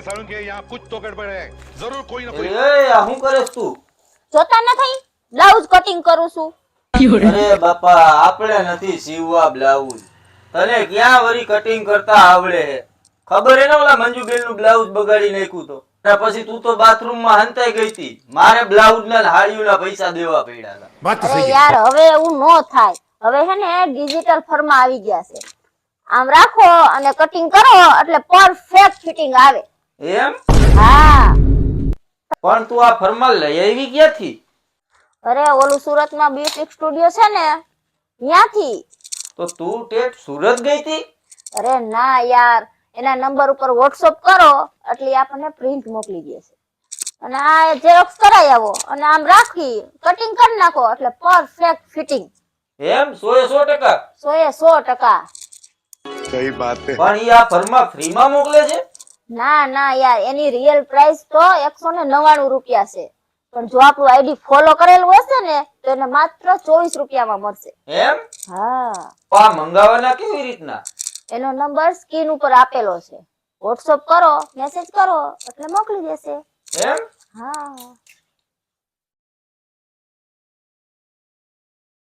मैंने समझ के यहाँ कुछ तो गड़बड़ है जरूर कोई ना कोई એ આ શું કરેસ તું? જોતા નથી બ્લાઉઝ કટિંગ કરું છું. અરે બાપા આપણે નથી સીવવા બ્લાઉઝ. તને ક્યાં વરી કટિંગ કરતા આવડે હે? ખબર હે ને ઓલા મંજુબેન નું બ્લાઉઝ બગાડી નાખ્યું તો. અને પછી તું તો બાથરૂમ માં હંતાઈ ગઈ હતી. મારે બ્લાઉઝ ના હાડીઓના પૈસા દેવા પડ્યા હતા. बात तो અરે सही है યાર હવે એવું નો થાય. હવે હે ને ડિજિટલ ફર્મા આવી ગયા છે. આમ રાખો અને કટિંગ કરો એટલે પરફેક્ટ ફિટિંગ આવે. એમ? હા પણ તું આ ફરમાલ લઈ આવી ક્યાંથી? અરે ઓલું સુરતમાં બ્યુટી સ્ટુડિયો છે ને ત્યાંથી. તો તું ટેટ સુરત ગઈ હતી? અરે ના યાર એના નંબર ઉપર વોટ્સઅપ કરો એટલે આપણને પ્રિન્ટ મોકલી દેશે અને આ ઝેરોક્સ કરાવી આવો અને આમ રાખી કટિંગ કરી નાખો એટલે પરફેક્ટ ફિટિંગ. એમ 100% 100% सही बात है પણ ઈ આ ફરમા ફ્રી માં મોકલે છે? ના ના યાર એની રિયલ પ્રાઇસ તો 199 રૂપિયા છે પણ જો આપણું આઈડી ફોલો કરેલું હશે ને તો એને માત્ર 24 રૂપિયામાં મળશે. એમ? હા આ મંગાવવાના કેવી રીતના? એનો નંબર સ્ક્રીન ઉપર આપેલો છે. વોટ્સઅપ કરો મેસેજ કરો એટલે મોકલી દેશે. એમ? હા